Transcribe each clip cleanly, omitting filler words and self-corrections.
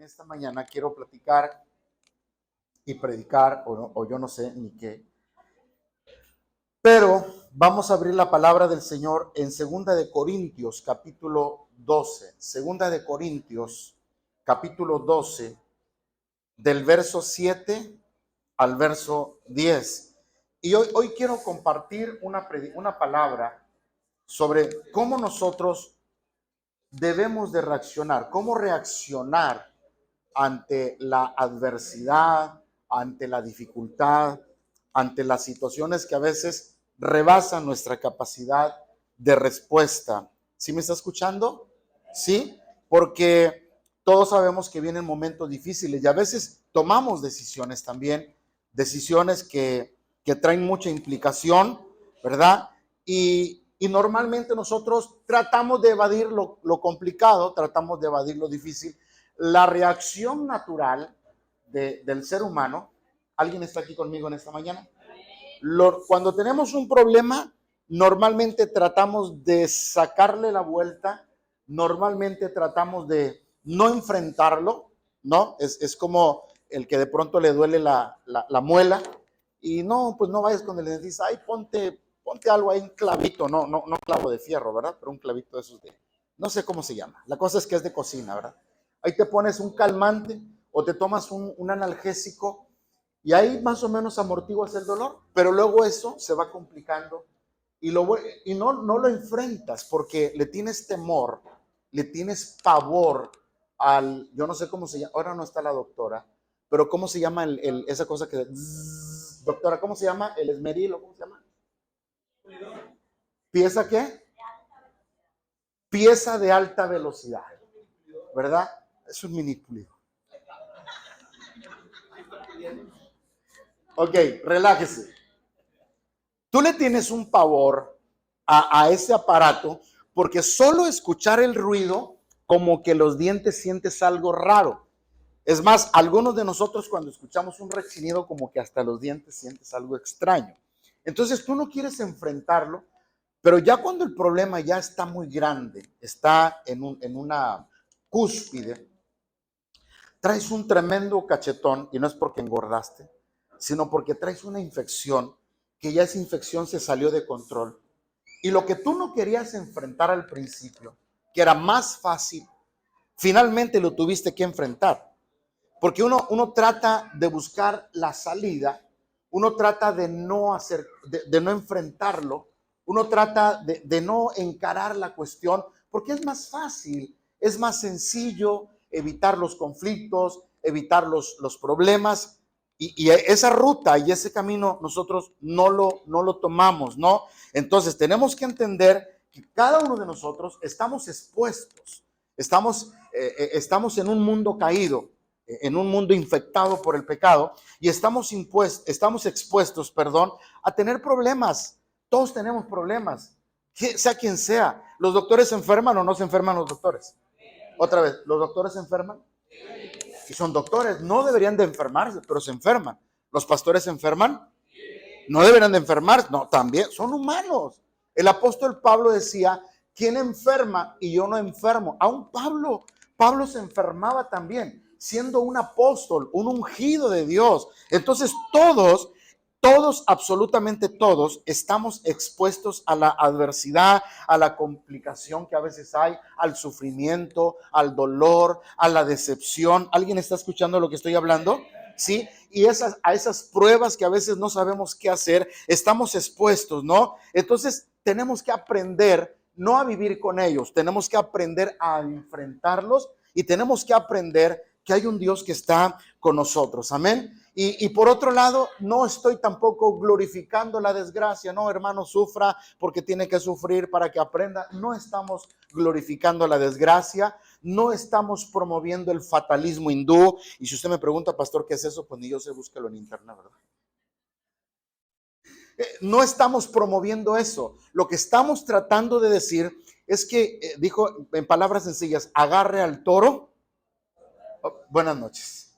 esta mañana quiero platicar y predicar, o yo no sé ni qué, pero vamos a abrir la palabra del Señor en Segunda de Corintios, capítulo 12. Segunda de Corintios, capítulo 12, del verso 7 al verso 10. Y hoy quiero compartir una palabra sobre cómo nosotros debemos de reaccionar, cómo reaccionar ante la adversidad, ante la dificultad, ante las situaciones que a veces rebasan nuestra capacidad de respuesta. ¿Sí me está escuchando? Sí, porque todos sabemos que vienen momentos difíciles y a veces tomamos decisiones también, decisiones que traen mucha implicación, ¿verdad? Y normalmente nosotros tratamos de evadir lo complicado, tratamos de evadir lo difícil. La reacción natural del ser humano, ¿alguien está aquí conmigo en esta mañana? Cuando tenemos un problema, normalmente tratamos de sacarle la vuelta, normalmente tratamos de no enfrentarlo, ¿no? Es como el que de pronto le duele la muela y no, pues no vayas con el dentista, ay, ponte algo ahí, un clavito, no clavo de fierro, ¿verdad? Pero un clavito de esos no sé cómo se llama. La cosa es que es de cocina, ¿verdad? Ahí te pones un calmante o te tomas un analgésico y ahí más o menos amortiguas el dolor, pero luego eso se va complicando y no lo enfrentas porque le tienes temor, le tienes pavor yo no sé cómo se llama, ahora no está la doctora, pero ¿cómo se llama esa cosa que... doctora, ¿cómo se llama? El esmeril, ¿cómo se llama? ¿Pieza qué? Pieza de alta velocidad, ¿verdad? Es un mini pulido. Ok, relájese. Tú le tienes un pavor a ese aparato porque solo escuchar el ruido, como que los dientes sientes algo raro. Es más, algunos de nosotros cuando escuchamos un rechinido, como que hasta los dientes sientes algo extraño. Entonces tú no quieres enfrentarlo, pero ya cuando el problema ya está muy grande, está en una cúspide, traes un tremendo cachetón, y no es porque engordaste, sino porque traes una infección, que ya esa infección se salió de control. Y lo que tú no querías enfrentar al principio, que era más fácil, finalmente lo tuviste que enfrentar. Porque uno trata de buscar la salida, uno trata de no enfrentarlo, uno trata de no encarar la cuestión, porque es más fácil, es más sencillo evitar los conflictos, evitar los problemas, y esa ruta y ese camino nosotros no lo tomamos, ¿no? Entonces tenemos que entender que cada uno de nosotros estamos expuestos, estamos en un mundo caído, en un mundo infectado por el pecado, y estamos expuestos, a tener problemas. Todos tenemos problemas, sea quien sea. ¿Los doctores se enferman o no se enferman los doctores? Otra vez, ¿los doctores se enferman? Y son doctores, no deberían de enfermarse, pero se enferman. ¿Los pastores se enferman? No deberían de enfermarse, no, también son humanos. El apóstol Pablo decía, ¿quién enferma y yo no enfermo? Aún Pablo se enfermaba también, siendo un apóstol, un ungido de Dios. Entonces todos, absolutamente todos, estamos expuestos a la adversidad, a la complicación que a veces hay, al sufrimiento, al dolor, a la decepción. ¿Alguien está escuchando lo que estoy hablando? ¿Sí? Y a esas pruebas que a veces no sabemos qué hacer, estamos expuestos, ¿no? Entonces tenemos que aprender no a vivir con ellos, tenemos que aprender a enfrentarlos y tenemos que aprender que hay un Dios que está con nosotros, amén. Y por otro lado, no estoy tampoco glorificando la desgracia, no, hermano, sufra porque tiene que sufrir para que aprenda. No estamos glorificando la desgracia, no estamos promoviendo el fatalismo hindú. Y si usted me pregunta, pastor, ¿qué es eso? Pues ni yo sé, búsquelo en internet, ¿verdad? No estamos promoviendo eso. Lo que estamos tratando de decir es que, dijo en palabras sencillas, agarre al toro. Oh, buenas noches.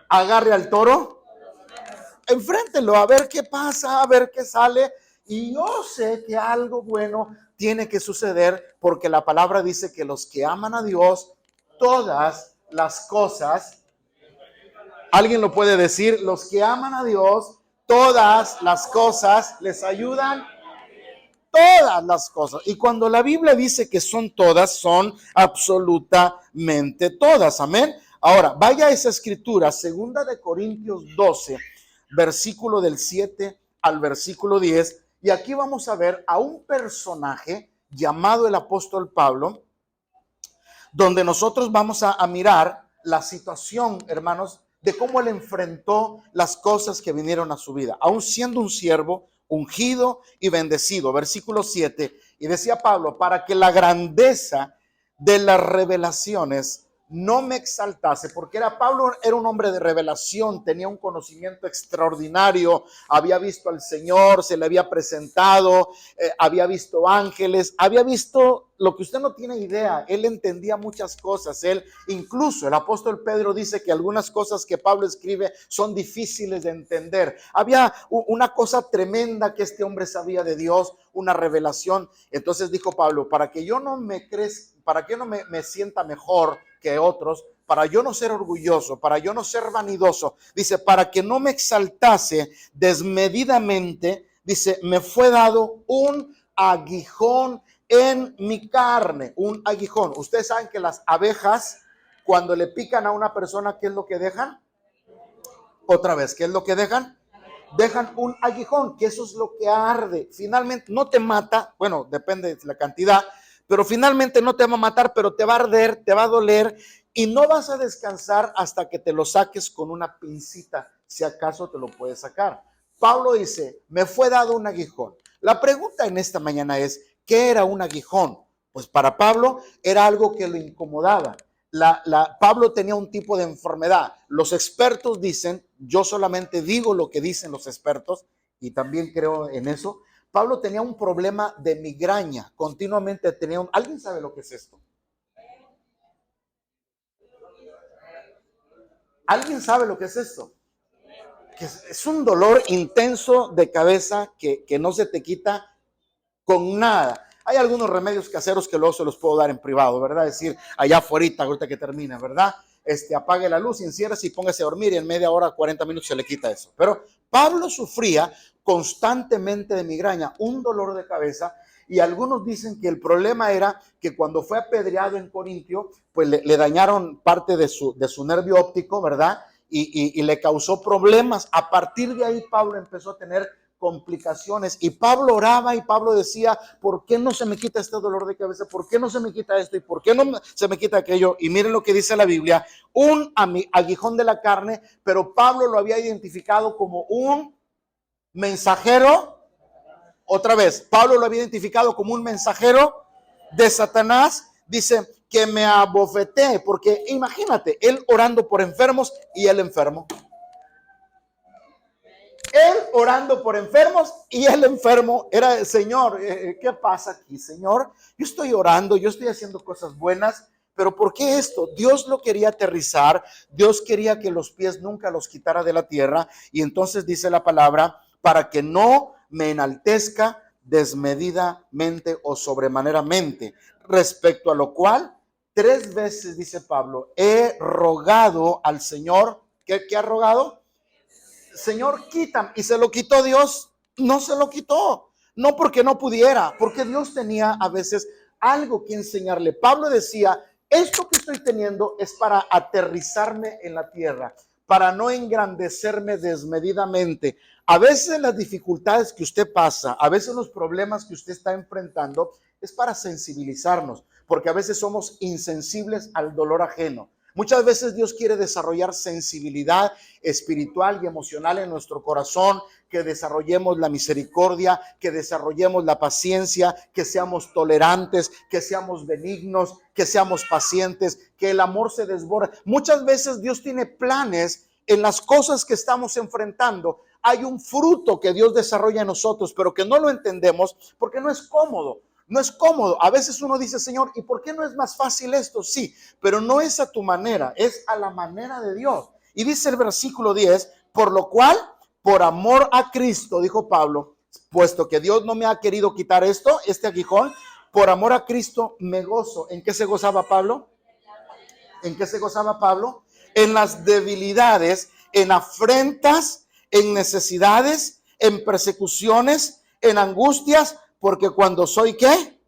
Agarre al toro, enfréntelo, a ver qué pasa, a ver qué sale. Y yo sé que algo bueno tiene que suceder porque la palabra dice que los que aman a Dios, todas las cosas, alguien lo puede decir, los que aman a Dios, todas las cosas les ayudan, todas las cosas. Y cuando la Biblia dice que son todas, son absolutamente todas, amén. Ahora, vaya a esa escritura, 2 Corintios 12, versículo del 7 al versículo 10, y aquí vamos a ver a un personaje llamado el apóstol Pablo, donde nosotros vamos a mirar la situación, hermanos, de cómo él enfrentó las cosas que vinieron a su vida, aún siendo un siervo ungido y bendecido. Versículo 7, y decía Pablo, para que la grandeza de las revelaciones no me exaltase, porque Pablo era un hombre de revelación, tenía un conocimiento extraordinario, había visto al Señor, se le había presentado, había visto ángeles, había visto lo que usted no tiene idea. Él entendía muchas cosas. Él, incluso el apóstol Pedro dice que algunas cosas que Pablo escribe son difíciles de entender. Había una cosa tremenda que este hombre sabía de Dios, una revelación. Entonces dijo Pablo, para que yo no me crezca, para que no me sienta mejor que otros, para yo no ser orgulloso, para yo no ser vanidoso, dice, para que no me exaltase desmedidamente, dice, me fue dado un aguijón en mi carne, un aguijón. Ustedes saben que las abejas, cuando le pican a una persona, ¿qué es lo que dejan? Otra vez, ¿qué es lo que dejan? Dejan un aguijón, que eso es lo que arde. Finalmente no te mata, bueno, depende de la cantidad, pero finalmente no te va a matar, pero te va a arder, te va a doler y no vas a descansar hasta que te lo saques con una pincita, si acaso te lo puedes sacar. Pablo dice, me fue dado un aguijón. La pregunta en esta mañana es, ¿qué era un aguijón? Pues para Pablo era algo que lo incomodaba. Pablo tenía un tipo de enfermedad. Los expertos dicen, yo solamente digo lo que dicen los expertos y también creo en eso. Pablo tenía un problema de migraña, continuamente tenía ¿alguien sabe lo que es esto? ¿Alguien sabe lo que es esto? Que es un dolor intenso de cabeza que no se te quita con nada. Hay algunos remedios caseros que luego se los puedo dar en privado, ¿verdad? Es decir, allá afuera, ahorita que termine, ¿verdad? Apague la luz, enciérrese y póngase a dormir y en media hora, 40 minutos se le quita eso. Pero Pablo sufría constantemente de migraña, un dolor de cabeza, y algunos dicen que el problema era que cuando fue apedreado en Corintio, pues le dañaron parte de su nervio óptico, ¿verdad? Y le causó problemas. A partir de ahí Pablo empezó a tener complicaciones y Pablo oraba y Pablo decía, ¿por qué no se me quita este dolor de cabeza? ¿Por qué no se me quita esto? ¿Y por qué no se me quita aquello? Y miren lo que dice la Biblia, un aguijón de la carne, pero Pablo lo había identificado como un mensajero. Otra vez, Pablo lo había identificado como un mensajero de Satanás. Dice que me abofeté, porque imagínate, él orando por enfermos y él enfermo. Él orando por enfermos y el enfermo era el Señor. ¿Qué pasa aquí, Señor? Yo estoy orando, yo estoy haciendo cosas buenas, pero ¿por qué esto? Dios lo quería aterrizar, Dios quería que los pies nunca los quitara de la tierra, y entonces dice la palabra, para que no me enaltezca desmedidamente o sobremaneramente, respecto a lo cual 3 veces, dice Pablo, he rogado al Señor. ¿Qué ha rogado? Señor, quítame. Y se lo quitó Dios. No se lo quitó. No porque no pudiera, porque Dios tenía a veces algo que enseñarle. Pablo decía, esto que estoy teniendo es para aterrizarme en la tierra, para no engrandecerme desmedidamente. A veces las dificultades que usted pasa, a veces los problemas que usted está enfrentando, es para sensibilizarnos, porque a veces somos insensibles al dolor ajeno. Muchas veces Dios quiere desarrollar sensibilidad espiritual y emocional en nuestro corazón, que desarrollemos la misericordia, que desarrollemos la paciencia, que seamos tolerantes, que seamos benignos, que seamos pacientes, que el amor se desborde. Muchas veces Dios tiene planes en las cosas que estamos enfrentando. Hay un fruto que Dios desarrolla en nosotros, pero que no lo entendemos porque no es cómodo. No es cómodo. A veces uno dice, Señor, ¿y por qué no es más fácil esto? Sí, pero no es a tu manera, es a la manera de Dios. Y dice el versículo 10, por lo cual, por amor a Cristo, dijo Pablo, puesto que Dios no me ha querido quitar esto, este aguijón, por amor a Cristo me gozo. ¿En qué se gozaba Pablo? ¿En qué se gozaba Pablo? En las debilidades, en afrentas, en necesidades, en persecuciones, en angustias, porque cuando soy ¿qué?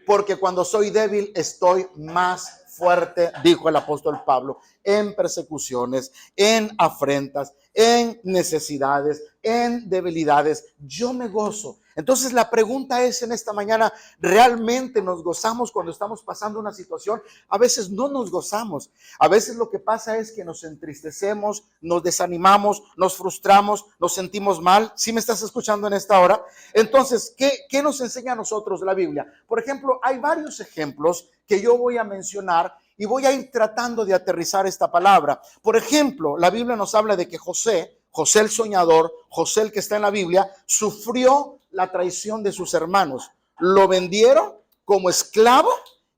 Porque cuando soy débil estoy más fuerte, dijo el apóstol Pablo, en persecuciones, en afrentas, en necesidades, en debilidades. Yo me gozo. Entonces la pregunta es en esta mañana, ¿realmente nos gozamos cuando estamos pasando una situación? A veces no nos gozamos. A veces lo que pasa es que nos entristecemos, nos desanimamos, nos frustramos, nos sentimos mal. ¿Sí me estás escuchando en esta hora? Entonces, ¿qué nos enseña a nosotros la Biblia? Por ejemplo, hay varios ejemplos que yo voy a mencionar y voy a ir tratando de aterrizar esta palabra. Por ejemplo, la Biblia nos habla de que José el soñador, José el que está en la Biblia, sufrió la traición de sus hermanos. Lo vendieron como esclavo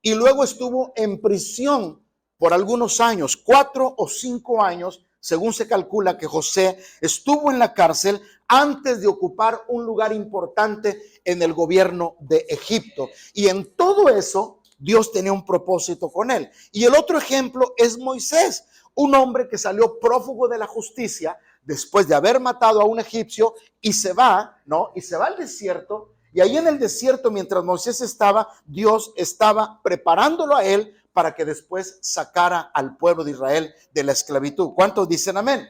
y luego estuvo en prisión por algunos años, 4 o 5 años, según se calcula que José estuvo en la cárcel antes de ocupar un lugar importante en el gobierno de Egipto. Y en todo eso, Dios tenía un propósito con él. Y el otro ejemplo es Moisés, un hombre que salió prófugo de la justicia después de haber matado a un egipcio y se va, ¿no? Y se va al desierto. Y ahí en el desierto, mientras Moisés estaba, Dios estaba preparándolo a él para que después sacara al pueblo de Israel de la esclavitud. ¿Cuántos dicen amén?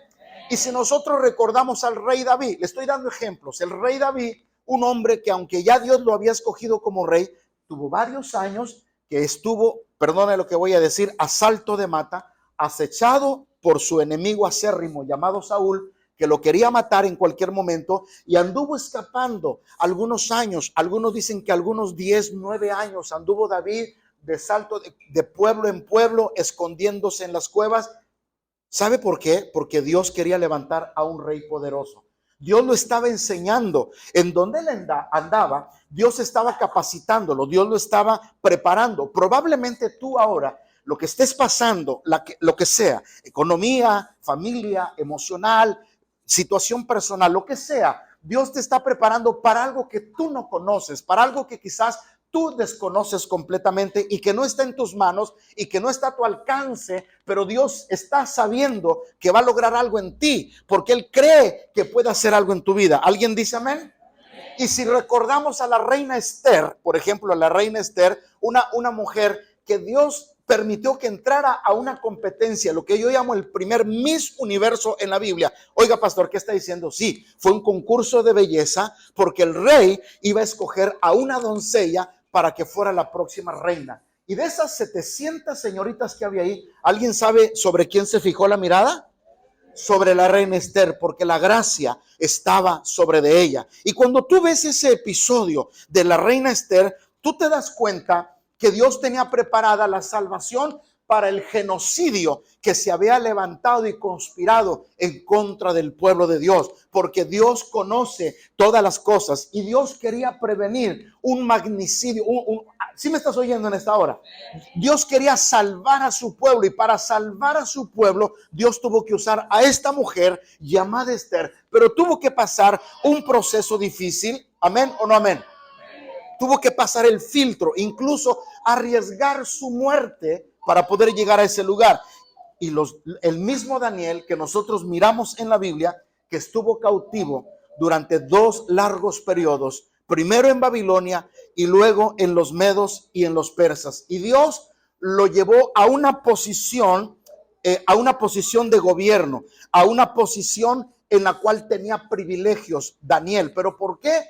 Y si nosotros recordamos al rey David, le estoy dando ejemplos, el rey David, un hombre que aunque ya Dios lo había escogido como rey, tuvo varios años que estuvo, perdone lo que voy a decir, a salto de mata, acechado por su enemigo acérrimo llamado Saúl, que lo quería matar en cualquier momento, y anduvo escapando algunos años. Algunos dicen que algunos 10, 9 años anduvo David de salto de pueblo en pueblo, escondiéndose en las cuevas. ¿Sabe por qué? Porque Dios quería levantar a un rey poderoso. Dios lo estaba enseñando. En donde él andaba, Dios estaba capacitándolo, Dios lo estaba preparando. Probablemente tú ahora, lo que estés pasando, lo que sea, economía, familia, emocional, situación personal, lo que sea, Dios te está preparando para algo que tú no conoces, para algo que quizás tú desconoces completamente y que no está en tus manos y que no está a tu alcance, pero Dios está sabiendo que va a lograr algo en ti porque Él cree que puede hacer algo en tu vida. ¿Alguien dice amén? Y si recordamos a la reina Esther, por ejemplo, a la reina Esther, una mujer que Dios permitió que entrara a una competencia, lo que yo llamo el primer Miss Universo en la Biblia. Oiga, pastor, ¿qué está diciendo? Sí, fue un concurso de belleza porque el rey iba a escoger a una doncella para que fuera la próxima reina. Y de esas 700 señoritas que había ahí, ¿alguien sabe sobre quién se fijó la mirada? Sobre la reina Esther, porque la gracia estaba sobre de ella. Y cuando tú ves ese episodio de la reina Esther, tú te das cuenta que Dios tenía preparada la salvación para el genocidio que se había levantado y conspirado en contra del pueblo de Dios, porque Dios conoce todas las cosas y Dios quería prevenir un magnicidio. ¿Sí me estás oyendo en esta hora? Dios quería salvar a su pueblo y para salvar a su pueblo Dios tuvo que usar a esta mujer llamada Esther, pero tuvo que pasar un proceso difícil. ¿Amén o no amén? Tuvo que pasar el filtro, incluso arriesgar su muerte para poder llegar a ese lugar. Y el mismo Daniel que nosotros miramos en la Biblia, que estuvo cautivo durante 2 largos periodos, primero en Babilonia y luego en los medos y en los persas. Y Dios lo llevó a una posición de gobierno, a una posición en la cual tenía privilegios Daniel. ¿Pero por qué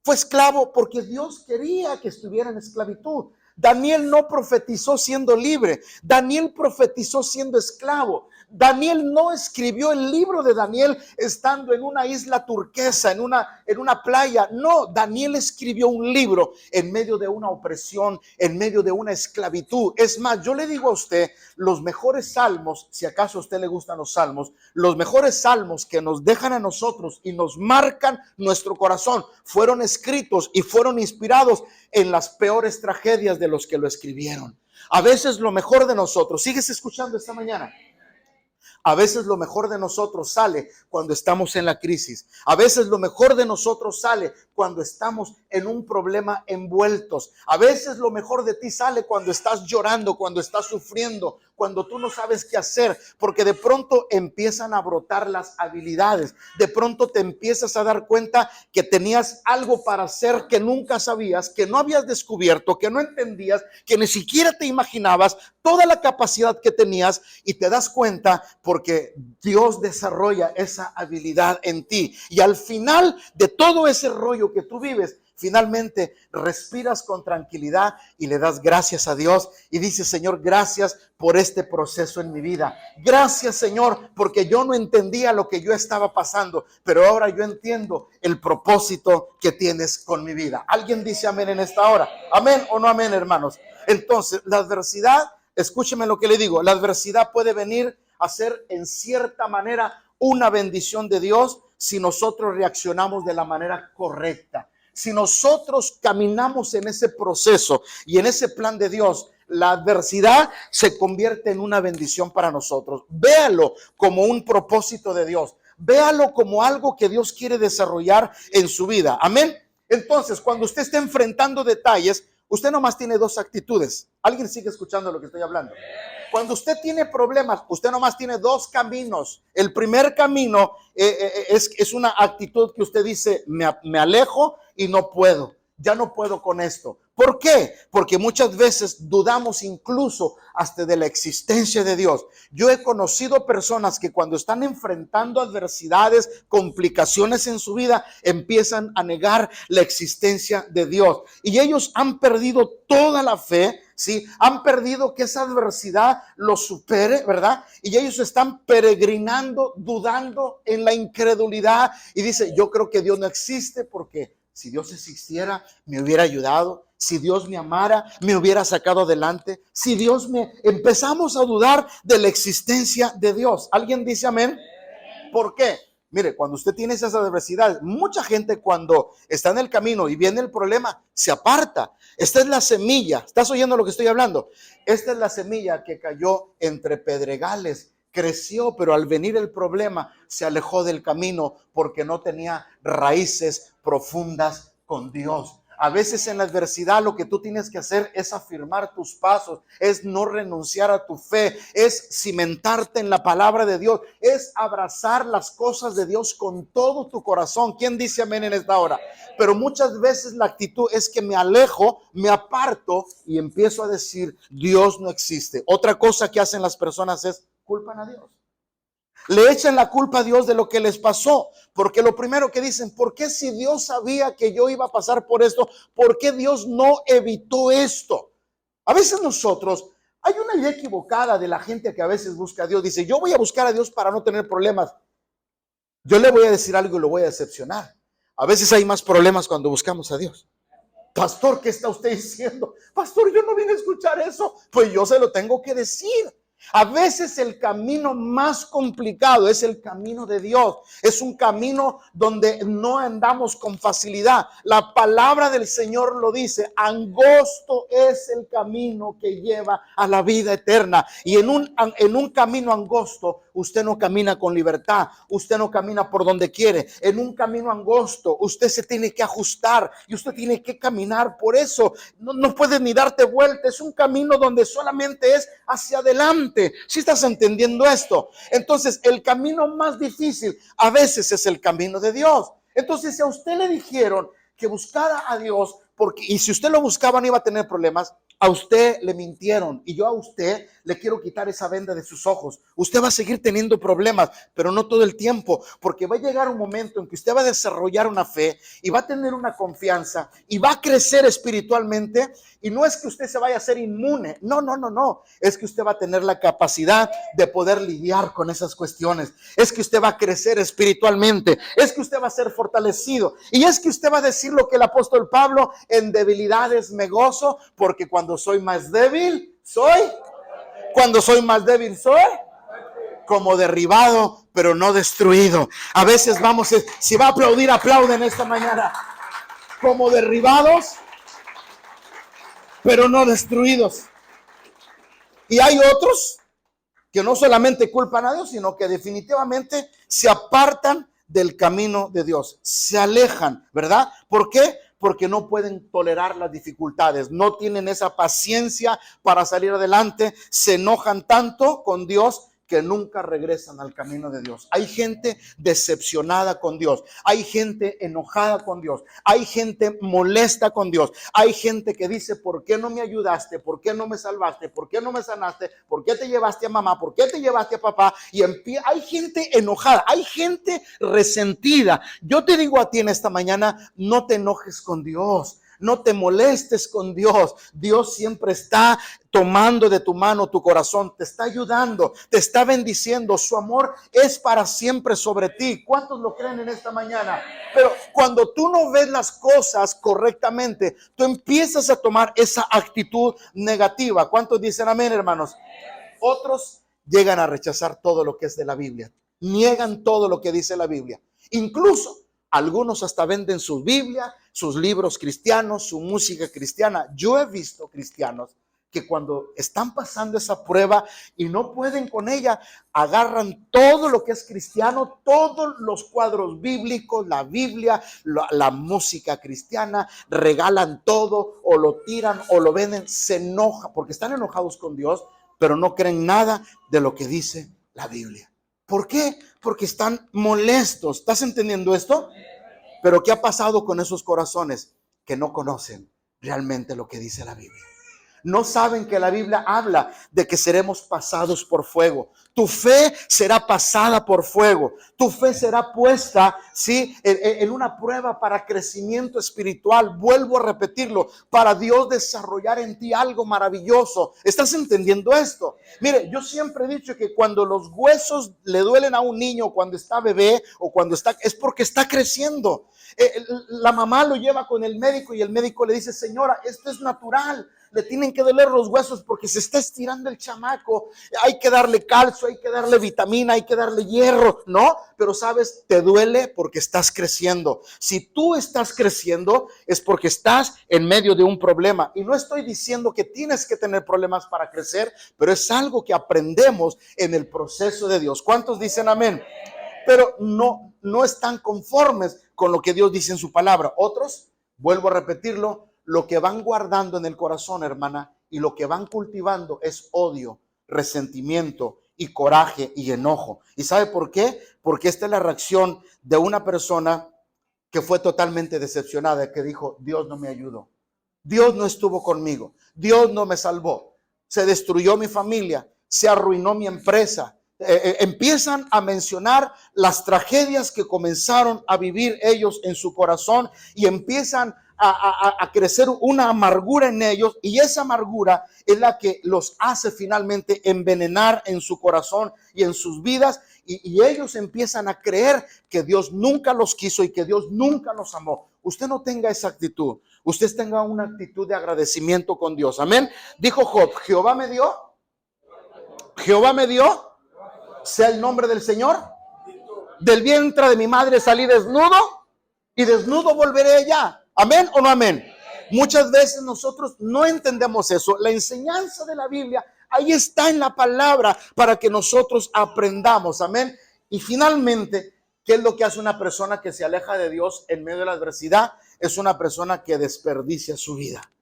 fue esclavo? Porque Dios quería que estuviera en esclavitud. Daniel no profetizó siendo libre, Daniel profetizó siendo esclavo. Daniel no escribió el libro de Daniel estando en una isla turquesa, en una playa. No, Daniel escribió un libro en medio de una opresión, en medio de una esclavitud. Es más, yo le digo a usted, los mejores salmos, si acaso a usted le gustan los salmos, los mejores salmos que nos dejan a nosotros y nos marcan nuestro corazón, fueron escritos y fueron inspirados en las peores tragedias de los que lo escribieron. A veces lo mejor de nosotros, ¿sigues escuchando esta mañana? A veces lo mejor de nosotros sale cuando estamos en la crisis. A veces lo mejor de nosotros sale cuando estamos en un problema envueltos. A veces lo mejor de ti sale cuando estás llorando, cuando estás sufriendo, cuando tú no sabes qué hacer, porque de pronto empiezan a brotar las habilidades. De pronto te empiezas a dar cuenta que tenías algo para hacer que nunca sabías, que no habías descubierto, que no entendías, que ni siquiera te imaginabas toda la capacidad que tenías, y te das cuenta porque Dios desarrolla esa habilidad en ti. Y al final de todo ese rollo que tú vives, finalmente respiras con tranquilidad y le das gracias a Dios y dices: Señor, gracias por este proceso en mi vida. Gracias, Señor, porque yo no entendía lo que yo estaba pasando, pero ahora yo entiendo el propósito que tienes con mi vida. ¿Alguien dice amén en esta hora? ¿Amén o no amén, hermanos? Entonces, la adversidad, escúcheme lo que le digo, la adversidad puede venir a ser en cierta manera una bendición de Dios si nosotros reaccionamos de la manera correcta. Si nosotros caminamos en ese proceso y en ese plan de Dios, la adversidad se convierte en una bendición para nosotros. Véalo como un propósito de Dios. Véalo como algo que Dios quiere desarrollar en su vida. Amén. Entonces, cuando usted esté enfrentando detalles, usted nomás tiene dos actitudes. ¿Alguien sigue escuchando lo que estoy hablando? Cuando usted tiene problemas, usted nomás tiene dos caminos. El primer camino es una actitud que usted dice: me alejo y no puedo. Ya no puedo con esto. ¿Por qué? Porque muchas veces dudamos incluso hasta de la existencia de Dios. Yo he conocido personas que cuando están enfrentando adversidades, complicaciones en su vida, empiezan a negar la existencia de Dios. Y ellos han perdido toda la fe, ¿sí? Han perdido que esa adversidad los supere, ¿verdad? Y ellos están peregrinando, dudando en la incredulidad. Y dice: yo creo que Dios no existe, porque si Dios existiera, me hubiera ayudado. Si Dios me amara, me hubiera sacado adelante. Si Dios me... Empezamos a dudar de la existencia de Dios. ¿Alguien dice amén? ¿Por qué? Mire, cuando usted tiene esas adversidades, mucha gente cuando está en el camino y viene el problema, se aparta. Esta es la semilla. ¿Estás oyendo lo que estoy hablando? Esta es la semilla que cayó entre pedregales. Creció, pero al venir el problema se alejó del camino porque no tenía raíces profundas con Dios. A veces en la adversidad lo que tú tienes que hacer es afirmar tus pasos, es no renunciar a tu fe, es cimentarte en la palabra de Dios, es abrazar las cosas de Dios con todo tu corazón. ¿Quién dice amén en esta hora? Pero muchas veces la actitud es que me alejo, me aparto y empiezo a decir: Dios no existe. Otra cosa que hacen las personas es culpan a Dios. Le echan la culpa a Dios de lo que les pasó, porque lo primero que dicen: ¿por qué si Dios sabía que yo iba a pasar por esto? ¿Por qué Dios no evitó esto? A veces nosotros, hay una idea equivocada de la gente que a veces busca a Dios. Dice: yo voy a buscar a Dios para no tener problemas. Yo le voy a decir algo y lo voy a decepcionar. A veces hay más problemas cuando buscamos a Dios. Pastor, ¿qué está usted diciendo? Pastor, yo no vine a escuchar eso. Pues yo se lo tengo que decir. A veces el camino más complicado es el camino de Dios. Es un camino donde no andamos con facilidad. La palabra del Señor lo dice: angosto es el camino que lleva a la vida eterna. Y en un camino angosto usted no camina con libertad. Usted no camina por donde quiere. En un camino angosto usted se tiene que ajustar y usted tiene que caminar por eso. No puedes ni darte vuelta. Es un camino donde solamente es hacia adelante. ¿Sí estás entendiendo esto? Entonces, el camino más difícil a veces es el camino de Dios. Entonces, si a usted le dijeron que buscara a Dios, y si usted lo buscaba no iba a tener problemas, a usted le mintieron. Y yo a usted le quiero quitar esa venda de sus ojos. Usted va a seguir teniendo problemas, pero no todo el tiempo, porque va a llegar un momento en que usted va a desarrollar una fe y va a tener una confianza y va a crecer espiritualmente. Y no es que usted se vaya a hacer inmune, no, es que usted va a tener la capacidad de poder lidiar con esas cuestiones. Es que usted va a crecer espiritualmente, es que usted va a ser fortalecido, y es que usted va a decir lo que el apóstol Pablo: en debilidades me gozo, porque cuando soy más débil soy como derribado, pero no destruido. A veces vamos, si va a aplaudir, aplauden esta mañana. Como derribados, pero no destruidos. Y hay otros que no solamente culpan a Dios, sino que definitivamente se apartan del camino de Dios, se alejan, ¿verdad? ¿Por qué? porque no pueden tolerar las dificultades, no tienen esa paciencia para salir adelante, se enojan tanto con Dios que nunca regresan al camino de Dios. Hay gente decepcionada con Dios, hay gente enojada con Dios, hay gente molesta con Dios, hay gente que dice: ¿por qué no me ayudaste? ¿Por qué no me salvaste? ¿Por qué no me sanaste? ¿Por qué te llevaste a mamá? ¿Por qué te llevaste a papá? Y hay gente enojada, hay gente resentida. Yo te digo a ti en esta mañana: no te enojes con Dios. No te molestes con Dios. Dios siempre está tomando de tu mano tu corazón, te está ayudando, te está bendiciendo. Su amor es para siempre sobre ti. ¿Cuántos lo creen en esta mañana? Pero cuando tú no ves las cosas correctamente, tú empiezas a tomar esa actitud negativa. ¿Cuántos dicen amén, hermanos? Otros llegan a rechazar todo lo que es de la Biblia, niegan todo lo que dice la Biblia. Incluso algunos hasta venden sus Biblia, sus libros cristianos, su música cristiana. Yo he visto cristianos que cuando están pasando esa prueba y no pueden con ella, agarran todo lo que es cristiano, todos los cuadros bíblicos, la Biblia, la música cristiana, regalan todo o lo tiran o lo venden. Se enoja porque están enojados con Dios, pero no creen nada de lo que dice la Biblia. ¿Por qué? Porque están molestos. ¿Estás entendiendo esto? Pero ¿qué ha pasado con esos corazones que no conocen realmente lo que dice la Biblia? No saben que la Biblia habla de que seremos pasados por fuego. Tu fe será pasada por fuego. Tu fe será puesta, ¿sí?, en una prueba para crecimiento espiritual. Vuelvo a repetirlo, para Dios desarrollar en ti algo maravilloso. ¿Estás entendiendo esto? Mire, yo siempre he dicho que cuando los huesos le duelen a un niño cuando está bebé o cuando está, es porque está creciendo. La mamá lo lleva con el médico y el médico le dice: señora, esto es natural. Le tienen que doler los huesos porque se está estirando el chamaco. Hay que darle calcio, hay que darle vitamina, hay que darle hierro, ¿no? Pero sabes, te duele porque estás creciendo. Si tú estás creciendo es porque estás en medio de un problema. Y no estoy diciendo que tienes que tener problemas para crecer, pero es algo que aprendemos en el proceso de Dios. ¿Cuántos dicen amén? Pero no están conformes con lo que Dios dice en su palabra. Otros, vuelvo a repetirlo, lo que van guardando en el corazón, hermana, y lo que van cultivando es odio, resentimiento y coraje y enojo. ¿Y sabe por qué? Porque esta es la reacción de una persona que fue totalmente decepcionada, que dijo: Dios no me ayudó, Dios no estuvo conmigo, Dios no me salvó, se destruyó mi familia, se arruinó mi empresa. Empiezan a mencionar las tragedias que comenzaron a vivir ellos en su corazón y empiezan a crecer una amargura en ellos, y esa amargura es la que los hace finalmente envenenar en su corazón y en sus vidas, y ellos empiezan a creer que Dios nunca los quiso y que Dios nunca los amó. Usted no tenga esa actitud, usted tenga una actitud de agradecimiento con Dios. Amén. Dijo Job: Jehová me dio, sea el nombre del Señor. Del vientre de mi madre salí desnudo y desnudo volveré allá. ¿Amén o no amén? Muchas veces nosotros no entendemos eso. La enseñanza de la Biblia ahí está en la palabra para que nosotros aprendamos. Amén. Y finalmente, ¿qué es lo que hace una persona que se aleja de Dios en medio de la adversidad? Es una persona que desperdicia su vida.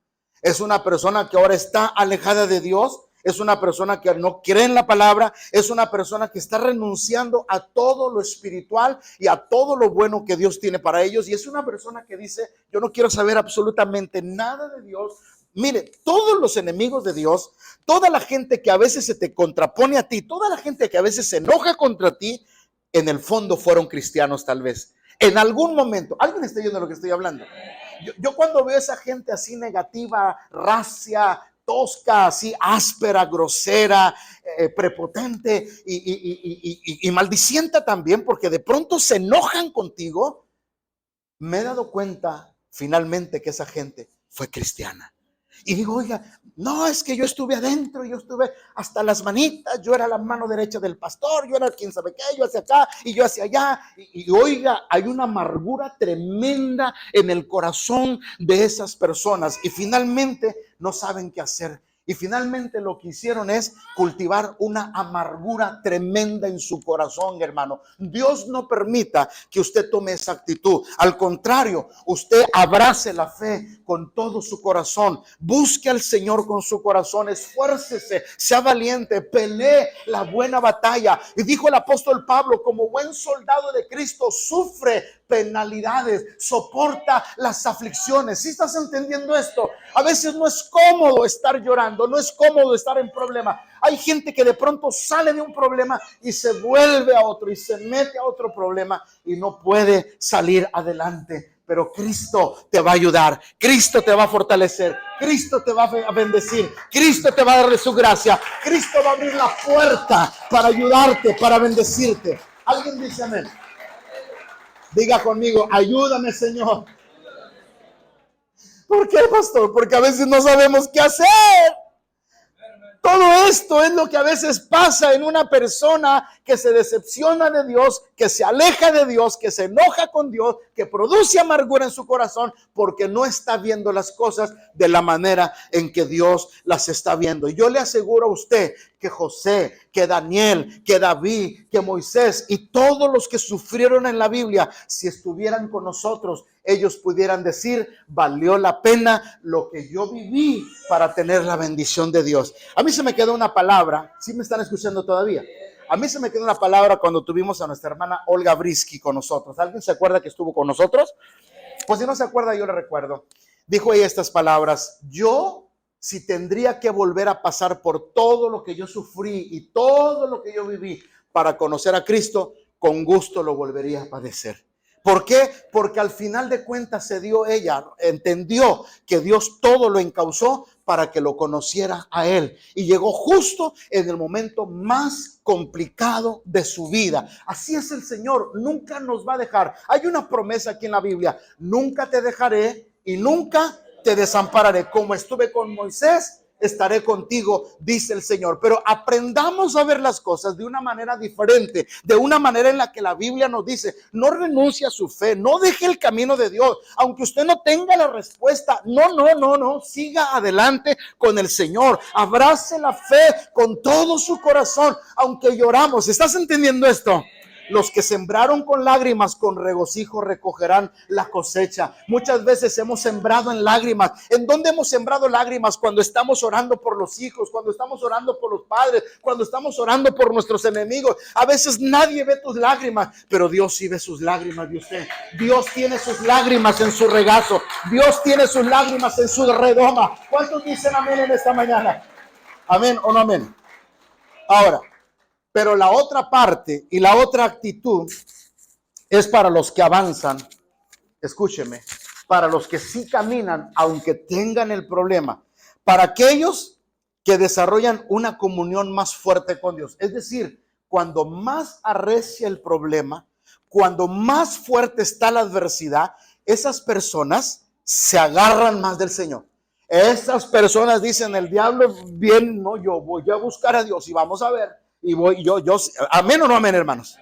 Es una persona que ahora está alejada de Dios. Es una persona que no cree en la palabra. Es una persona que está renunciando a todo lo espiritual y a todo lo bueno que Dios tiene para ellos. Y es una persona que dice: yo no quiero saber absolutamente nada de Dios. Mire, todos los enemigos de Dios, toda la gente que a veces se te contrapone a ti, toda la gente que a veces se enoja contra ti, en el fondo fueron cristianos tal vez. En algún momento, ¿alguien está oyendo lo que estoy hablando? Yo cuando veo a esa gente así negativa, racia, tosca, así áspera, grosera, prepotente y maldicienta también, porque de pronto se enojan contigo, me he dado cuenta finalmente que esa gente fue cristiana. Y digo: oiga, no, es que yo estuve adentro, yo estuve hasta las manitas, yo era la mano derecha del pastor, yo era quién sabe qué, yo hacia acá y yo hacia allá. Y oiga, hay una amargura tremenda en el corazón de esas personas y finalmente no saben qué hacer Y finalmente lo que hicieron es cultivar una amargura tremenda en su corazón, hermano. Dios no permita que usted tome esa actitud. Al contrario, usted abrace la fe con todo su corazón. Busque al Señor con su corazón. Esfuércese, sea valiente, pelee la buena batalla. Y dijo el apóstol Pablo, como buen soldado de Cristo, sufre penalidades, soporta las aflicciones. ¿Sí estás entendiendo esto? A veces no es cómodo estar llorando, no es cómodo estar en problema. Hay gente que de pronto sale de un problema y se vuelve a otro y se mete a otro problema y no puede salir adelante. Pero Cristo te va a ayudar, Cristo te va a fortalecer, Cristo te va a bendecir, Cristo te va a dar su gracia, Cristo va a abrir la puerta para ayudarte, para bendecirte. ¿Alguien dice amén? Diga conmigo, ayúdame, Señor. ¿Por qué, pastor? Porque a veces no sabemos qué hacer. Todo esto es lo que a veces pasa en una persona que se decepciona de Dios, que se aleja de Dios, que se enoja con Dios, que produce amargura en su corazón porque no está viendo las cosas de la manera en que Dios las está viendo. Y yo le aseguro a usted que José, que Daniel, que David, que Moisés y todos los que sufrieron en la Biblia, si estuvieran con nosotros, ellos pudieran decir, valió la pena lo que yo viví para tener la bendición de Dios. A mí se me quedó una palabra, ¿sí me están escuchando todavía? A mí se me quedó una palabra cuando tuvimos a nuestra hermana Olga Brisky con nosotros. ¿Alguien se acuerda que estuvo con nosotros? Pues si no se acuerda, yo le recuerdo. Dijo ella estas palabras: yo, si tendría que volver a pasar por todo lo que yo sufrí y todo lo que yo viví para conocer a Cristo, con gusto lo volvería a padecer. ¿Por qué? Porque al final de cuentas ella entendió que Dios todo lo encauzó para que lo conociera a él. Y llegó justo en el momento más complicado de su vida. Así es el Señor, nunca nos va a dejar. Hay una promesa aquí en la Biblia: nunca te dejaré y nunca te desampararé. Como estuve con Moisés, estaré contigo, dice el Señor. Pero aprendamos a ver las cosas de una manera diferente, de una manera en la que la Biblia nos dice: no renuncie a su fe, no deje el camino de Dios, aunque usted no tenga la respuesta. No, siga adelante con el Señor, abrace la fe con todo su corazón, aunque lloramos. ¿Estás entendiendo esto? Los que sembraron con lágrimas, con regocijo recogerán la cosecha. Muchas veces hemos sembrado en lágrimas. ¿En dónde hemos sembrado lágrimas? Cuando estamos orando por los hijos, cuando estamos orando por los padres, cuando estamos orando por nuestros enemigos. A veces nadie ve tus lágrimas, pero Dios sí ve sus lágrimas de usted. Dios tiene sus lágrimas en su regazo. Dios tiene sus lágrimas en su redoma. ¿Cuántos dicen amén en esta mañana? ¿Amén o no amén? Ahora, pero la otra parte y la otra actitud es para los que avanzan. Escúcheme, para los que sí caminan aunque tengan el problema, para aquellos que desarrollan una comunión más fuerte con Dios. Es decir, cuando más arrecia el problema, cuando más fuerte está la adversidad, esas personas se agarran más del Señor. Esas personas dicen: el diablo bien, no, yo voy a buscar a Dios y vamos a ver. Y amén o no amén, hermanos.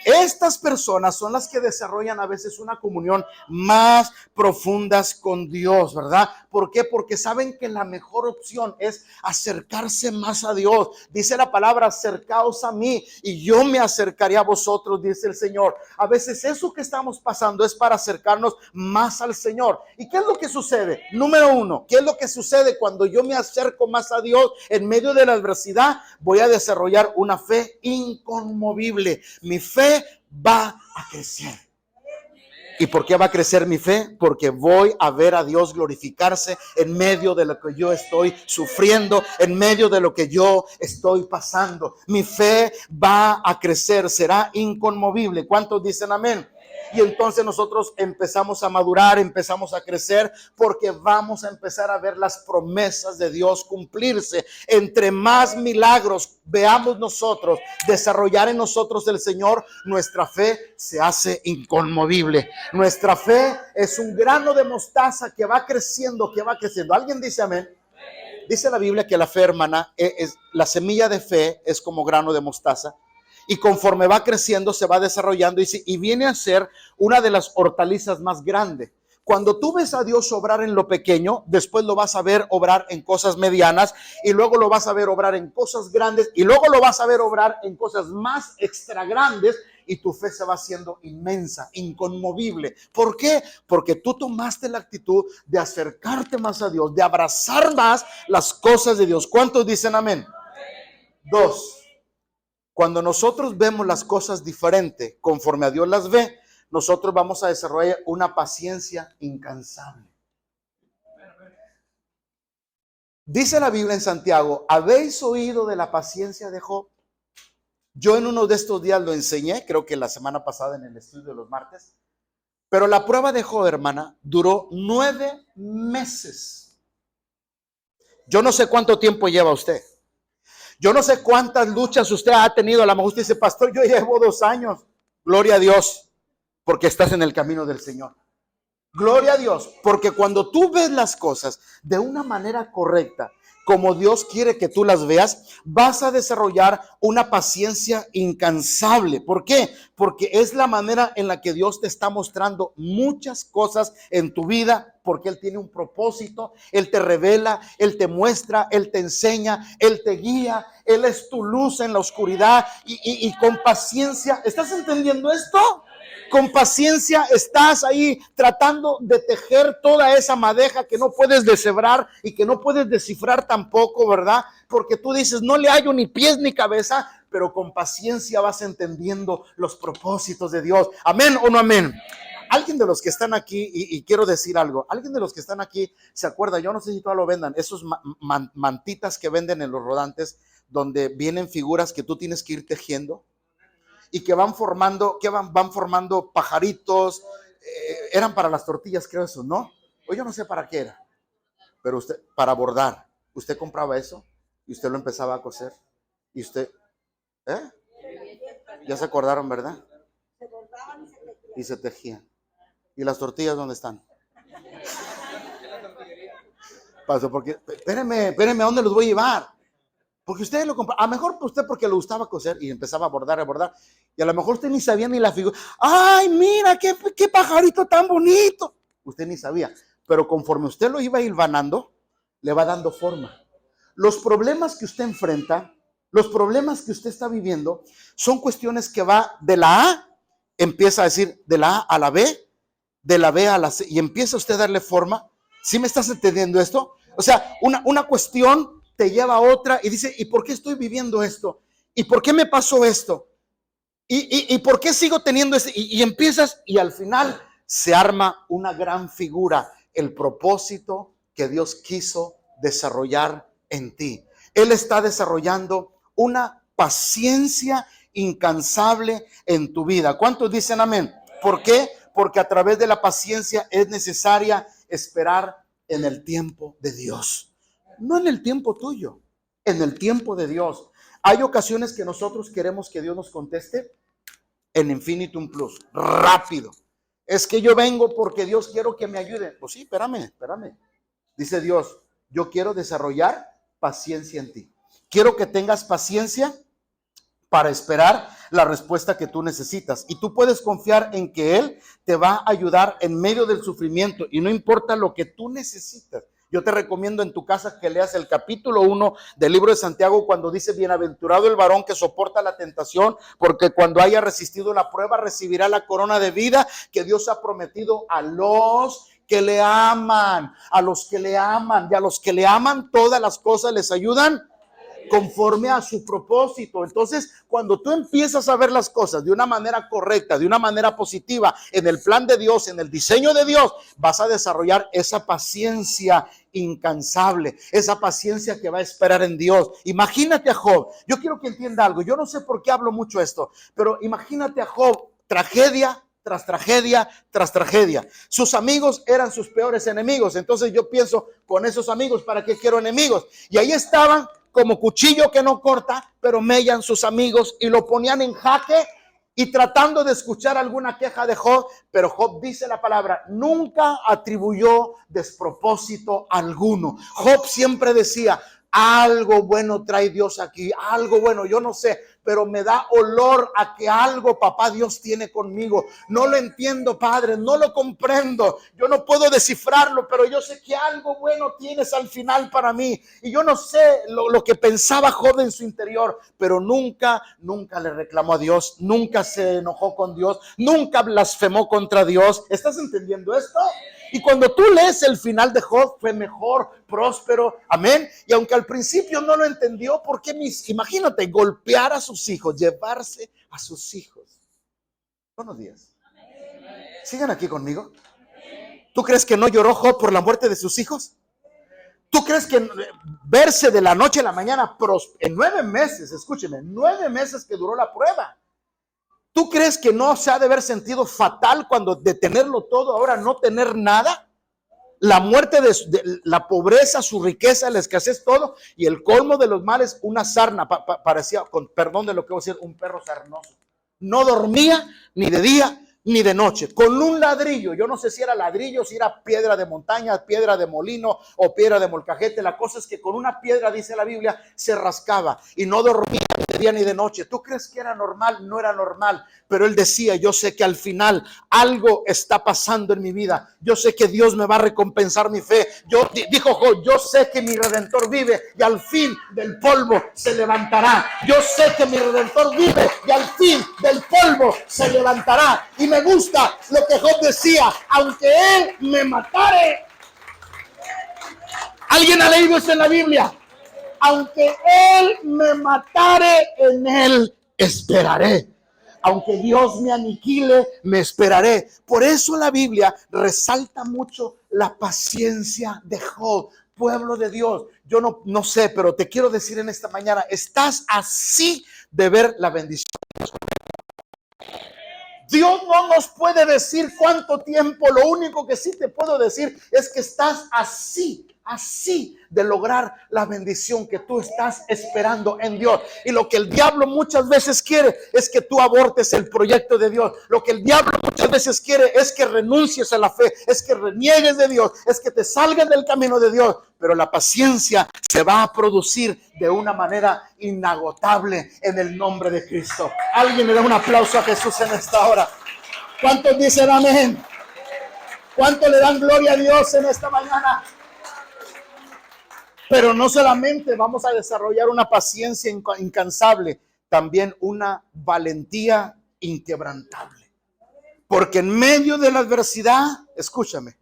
Estas personas son las que desarrollan a veces una comunión más profundas con Dios, ¿verdad? ¿Por qué? Porque saben que la mejor opción es acercarse más a Dios. Dice la palabra: acercaos a mí y yo me acercaré a vosotros, dice el Señor. A veces eso que estamos pasando es para acercarnos más al Señor. ¿Y qué es lo que sucede? Número uno, ¿qué es lo que sucede cuando yo me acerco más a Dios en medio de la adversidad? Voy a desarrollar una fe inconmovible. Mi fe va a crecer. ¿Y por qué va a crecer mi fe? Porque voy a ver a Dios glorificarse en medio de lo que yo estoy sufriendo, en medio de lo que yo estoy pasando. Mi fe va a crecer, será inconmovible. ¿Cuántos dicen amén? Y entonces nosotros empezamos a madurar, empezamos a crecer, porque vamos a empezar a ver las promesas de Dios cumplirse. Entre más milagros veamos nosotros, desarrollar en nosotros el Señor, nuestra fe se hace inconmovible. Nuestra fe es un grano de mostaza que va creciendo, que va creciendo. ¿Alguien dice amén? Dice la Biblia que la fe, hermana, la semilla de fe es como grano de mostaza. Y conforme va creciendo, se va desarrollando y viene a ser una de las hortalizas más grandes. Cuando tú ves a Dios obrar en lo pequeño, después lo vas a ver obrar en cosas medianas y luego lo vas a ver obrar en cosas grandes y luego lo vas a ver obrar en cosas más extra grandes y tu fe se va haciendo inmensa, inconmovible. ¿Por qué? Porque tú tomaste la actitud de acercarte más a Dios, de abrazar más las cosas de Dios. ¿Cuántos dicen amén? Dos, cuando nosotros vemos las cosas diferente conforme a Dios las ve, nosotros vamos a desarrollar una paciencia incansable. Dice la Biblia en Santiago, ¿habéis oído de la paciencia de Job? Yo en uno de estos días lo enseñé, creo que la semana pasada en el estudio de los martes, pero la prueba de Job, hermana, duró 9 meses. Yo no sé cuánto tiempo lleva usted. Yo no sé cuántas luchas usted ha tenido. A lo mejor usted dice, pastor, yo llevo 2 años. Gloria a Dios, porque estás en el camino del Señor. Gloria a Dios, porque cuando tú ves las cosas de una manera correcta, como Dios quiere que tú las veas, vas a desarrollar una paciencia incansable. ¿Por qué? Porque es la manera en la que Dios te está mostrando muchas cosas en tu vida, porque Él tiene un propósito, Él te revela, Él te muestra, Él te enseña, Él te guía, Él es tu luz en la oscuridad y con paciencia. ¿Estás entendiendo esto? Con paciencia estás ahí tratando de tejer toda esa madeja que no puedes deshebrar y que no puedes descifrar tampoco, ¿verdad? Porque tú dices, no le hallo ni pies ni cabeza, pero con paciencia vas entendiendo los propósitos de Dios. ¿Amén o no amén? Alguien de los que están aquí, y quiero decir algo, alguien de los que están aquí se acuerda, yo no sé si todavía lo vendan, esos mantitas que venden en los rodantes, donde vienen figuras que tú tienes que ir tejiendo y que van formando, van formando pajaritos, eran para las tortillas, creo eso, ¿no? O yo no sé para qué era, pero usted, para bordar, usted compraba eso y usted lo empezaba a coser y usted, ¿eh? Ya se acordaron, ¿verdad? Y se tejían. ¿Y las tortillas dónde están? Pasó, porque, espérenme, ¿a dónde los voy a llevar? Porque usted lo compró, a lo mejor usted porque le gustaba coser y empezaba a bordar, y a lo mejor usted ni sabía ni la figura. ¡Ay, mira, qué pajarito tan bonito! Usted ni sabía, pero conforme usted lo iba hilvanando, le va dando forma. Los problemas que usted enfrenta, los problemas que usted está viviendo, son cuestiones que va de la A, empieza a decir de la A a la B, de la B a la C, y empieza usted a darle forma. ¿Sí me estás entendiendo esto? O sea, una cuestión te lleva a otra y dice, ¿y por qué estoy viviendo esto? ¿Y por qué me pasó esto? ¿Y por qué sigo teniendo esto? Y empiezas y al final se arma una gran figura, el propósito que Dios quiso desarrollar en ti. Él está desarrollando una paciencia incansable en tu vida. ¿Cuántos dicen amén? ¿Por qué? Porque a través de la paciencia es necesaria esperar en el tiempo de Dios. No en el tiempo tuyo, en el tiempo de Dios. Hay ocasiones que nosotros queremos que Dios nos conteste en infinitum plus, rápido. Es que yo vengo porque Dios quiero que me ayude. Pues sí, espérame. Dice Dios, yo quiero desarrollar paciencia en ti. Quiero que tengas paciencia para esperar la respuesta que tú necesitas. Y tú puedes confiar en que Él te va a ayudar en medio del sufrimiento y no importa lo que tú necesitas. Yo te recomiendo en tu casa que leas el capítulo 1 del libro de Santiago cuando dice, bienaventurado el varón que soporta la tentación, porque cuando haya resistido la prueba recibirá la corona de vida que Dios ha prometido a los que le aman, a los que le aman, y a los que le aman todas las cosas les ayudan conforme a su propósito. Entonces, cuando tú empiezas a ver las cosas de una manera correcta, de una manera positiva, en el plan de Dios, en el diseño de Dios, vas a desarrollar esa paciencia incansable, esa paciencia que va a esperar en Dios. Imagínate a Job. Yo quiero que entienda algo. Yo no sé por qué hablo mucho esto, pero imagínate a Job, tragedia tras tragedia, tras tragedia. Sus amigos eran sus peores enemigos. Entonces yo pienso, con esos amigos, ¿para qué quiero enemigos? Y ahí estaban como cuchillo que no corta, pero mellan sus amigos y lo ponían en jaque y tratando de escuchar alguna queja de Job, pero Job dice la palabra, nunca atribuyó despropósito alguno. Job siempre decía, algo bueno trae Dios aquí, algo bueno, yo no sé, pero me da olor a que algo papá Dios tiene conmigo. No lo entiendo, Padre, no lo comprendo, yo no puedo descifrarlo, pero yo sé que algo bueno tienes al final para mí. Y yo no sé lo que pensaba Job en su interior, pero nunca le reclamó a Dios, nunca se enojó con Dios, nunca blasfemó contra Dios. ¿Estás entendiendo esto? Y cuando tú lees el final de Job, fue mejor, próspero, amén. Y aunque al principio no lo entendió, ¿por qué? Imagínate, golpear a sus hijos, llevarse a sus hijos. Buenos días. Sigan aquí conmigo. ¿Tú crees que no lloró Job por la muerte de sus hijos? ¿Tú crees que verse de la noche a la mañana en 9 meses, escúcheme, 9 meses que duró la prueba? ¿Tú crees que no se ha de haber sentido fatal cuando de tenerlo todo ahora no tener nada? La muerte de la pobreza, su riqueza, la escasez, todo. Y el colmo de los males, una sarna, parecía, con perdón de lo que voy a decir, un perro sarnoso. No dormía ni de día ni de noche, con un ladrillo. Yo no sé si era ladrillo, si era piedra de montaña, piedra de molino o piedra de molcajete. La cosa es que con una piedra, dice la Biblia, se rascaba y no dormía ni de día ni de noche. ¿Tú crees que era normal? No era normal. Pero él decía, yo sé que al final algo está pasando en mi vida. Yo sé que Dios me va a recompensar mi fe. Dijo Job, yo sé que mi Redentor vive y al fin del polvo se levantará. Yo sé que mi Redentor vive y al fin del polvo se levantará. Y me gusta lo que Job decía, aunque él me matare. ¿Alguien ha leído esto en la Biblia? Aunque él me matare, en él esperaré. Aunque Dios me aniquile, me esperaré. Por eso la Biblia resalta mucho la paciencia de Job. Pueblo de Dios, yo no sé, pero te quiero decir en esta mañana, estás así de ver la bendición. Dios no nos puede decir cuánto tiempo, lo único que sí te puedo decir es que estás así de lograr la bendición que tú estás esperando en Dios. Y lo que el diablo muchas veces quiere es que tú abortes el proyecto de Dios. Lo que el diablo muchas veces quiere es que renuncies a la fe, es que reniegues de Dios, es que te salgas del camino de Dios. Pero la paciencia se va a producir de una manera inagotable en el nombre de Cristo. Alguien le da un aplauso a Jesús en esta hora. ¿Cuántos dicen amén? ¿Cuántos le dan gloria a Dios en esta mañana? Pero no solamente vamos a desarrollar una paciencia incansable, también una valentía inquebrantable. Porque en medio de la adversidad, escúchame,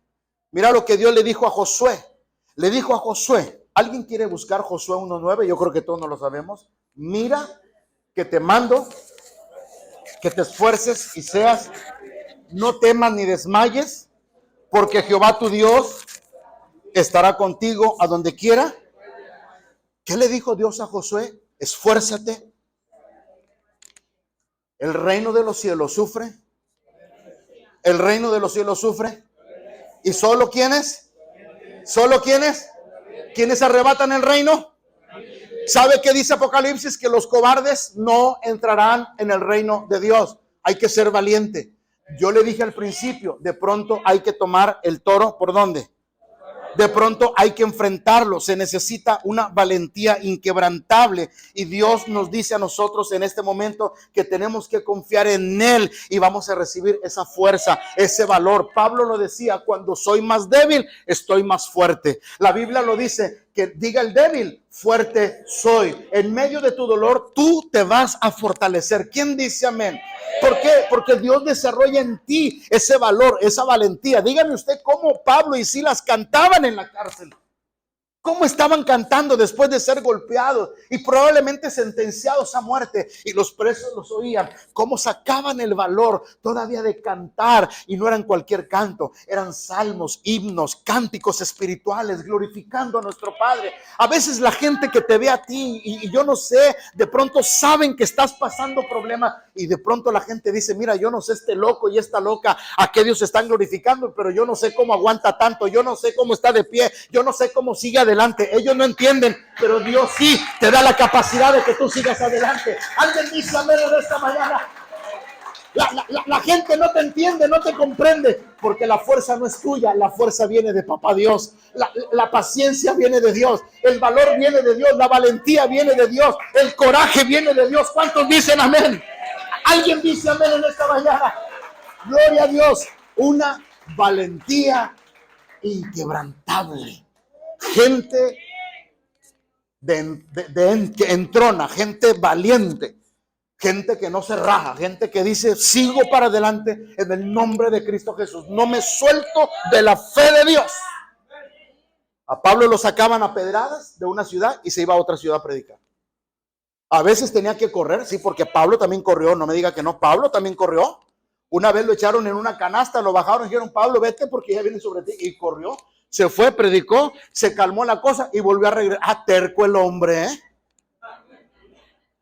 mira lo que Dios le dijo a Josué. Le dijo a Josué, ¿alguien quiere buscar Josué 1:9? Yo creo que todos nos lo sabemos. Mira que te mando, que te esfuerces y seas, no temas ni desmayes, porque Jehová tu Dios estará contigo a donde quiera. ¿Qué le dijo Dios a Josué? Esfuérzate. El reino de los cielos sufre. El reino de los cielos sufre. ¿Y solo quiénes? ¿Solo quiénes? ¿Quiénes arrebatan el reino? ¿Sabe qué dice Apocalipsis? Que los cobardes no entrarán en el reino de Dios. Hay que ser valiente. Yo le dije al principio, de pronto hay que tomar el toro, ¿por dónde? De pronto hay que enfrentarlo. Se necesita una valentía inquebrantable. Y Dios nos dice a nosotros en este momento que tenemos que confiar en Él y vamos a recibir esa fuerza, ese valor. Pablo lo decía, cuando soy más débil, estoy más fuerte. La Biblia lo dice, que diga el débil, fuerte soy. En medio de tu dolor, tú te vas a fortalecer. ¿Quién dice amén? ¿Por qué? Porque Dios desarrolla en ti ese valor, esa valentía. Dígame usted cómo Pablo y Silas cantaban en la cárcel. ¿Cómo estaban cantando después de ser golpeados y probablemente sentenciados a muerte? Y los presos los oían. ¿Cómo sacaban el valor todavía de cantar? Y no eran cualquier canto, eran salmos, himnos, cánticos espirituales, glorificando a nuestro Padre. A veces la gente que te ve a ti, y yo no sé, de pronto saben que estás pasando problemas y de pronto la gente dice, mira, yo no sé este loco y esta loca a qué Dios están glorificando, pero yo no sé cómo aguanta tanto, yo no sé cómo está de pie, yo no sé cómo sigue adelante. Ellos no entienden, pero Dios sí te da la capacidad de que tú sigas adelante. Alguien dice amén en esta mañana. La gente no te entiende, no te comprende, porque la fuerza no es tuya, la fuerza viene de Papá Dios. La paciencia viene de Dios, el valor viene de Dios, la valentía viene de Dios, el coraje viene de Dios. ¿Cuántos dicen amén? ¿Alguien dice amén en esta mañana? Gloria a Dios. Una valentía inquebrantable. Gente que entrona, gente valiente, gente que no se raja, gente que dice: sigo para adelante en el nombre de Cristo Jesús, no me suelto de la fe de Dios. A Pablo lo sacaban a pedradas de una ciudad y se iba a otra ciudad a predicar. A veces tenía que correr, sí, porque Pablo también corrió, no me diga que no, Pablo también corrió. Una vez lo echaron en una canasta, lo bajaron y dijeron: Pablo, vete porque ya viene sobre ti. Y corrió, se fue, predicó, se calmó la cosa y volvió a regresar. Terco el hombre, ¿eh?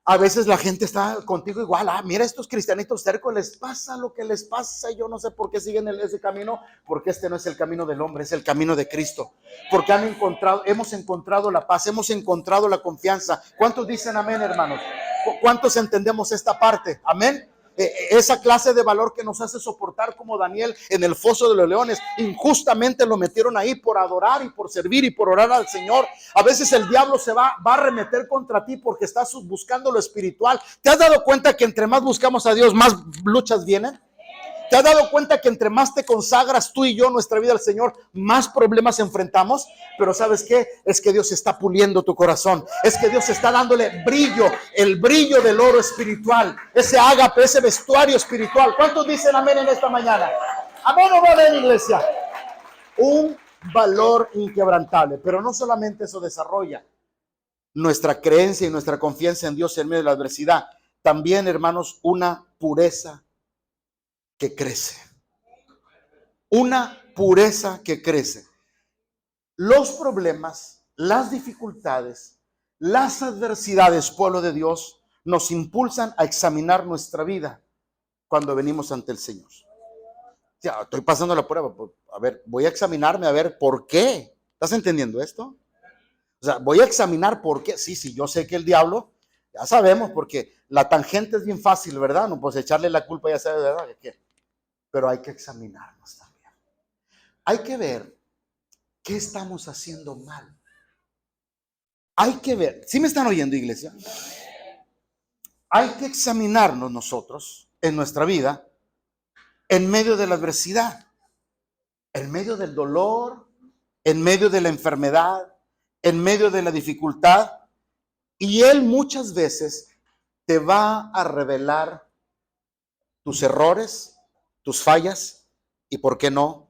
A veces la gente está contigo igual. Mira, estos cristianitos tercos, les pasa lo que les pasa. Yo no sé por qué siguen ese camino, porque este no es el camino del hombre, es el camino de Cristo. Porque hemos encontrado la paz, hemos encontrado la confianza. ¿Cuántos dicen amén, hermanos? ¿Cuántos entendemos esta parte? Amén. Esa clase de valor que nos hace soportar como Daniel en el foso de los leones. Injustamente lo metieron ahí por adorar y por servir y por orar al Señor. A veces el diablo se va a arremeter contra ti porque estás buscando lo espiritual. ¿Te has dado cuenta que entre más buscamos a Dios, más luchas vienen? ¿Te has dado cuenta que entre más te consagras tú y yo nuestra vida al Señor, más problemas enfrentamos? Pero ¿sabes qué? Es que Dios está puliendo tu corazón. Es que Dios está dándole brillo, el brillo del oro espiritual, ese ágape, ese vestuario espiritual. ¿Cuántos dicen amén en esta mañana? Amén o no amén, iglesia. Un valor inquebrantable. Pero no solamente eso desarrolla nuestra creencia y nuestra confianza en Dios en medio de la adversidad. También, hermanos, una pureza que crece. Una pureza que crece. Los problemas, las dificultades, las adversidades, pueblo de Dios, nos impulsan a examinar nuestra vida cuando venimos ante el Señor. Ya, estoy pasando la prueba. A ver, voy a examinarme a ver por qué. ¿Estás entendiendo esto? O sea, voy a examinar por qué. Sí, yo sé que el diablo, ya sabemos, porque la tangente es bien fácil, ¿verdad? No, pues echarle la culpa, ya sabe, ¿verdad? Pero hay que examinarnos también. Hay que ver qué estamos haciendo mal. Hay que ver, ¿sí me están oyendo, iglesia? Hay que examinarnos nosotros en nuestra vida en medio de la adversidad, en medio del dolor, en medio de la enfermedad, en medio de la dificultad. Y Él muchas veces te va a revelar tus errores, tus fallas y, ¿por qué no?,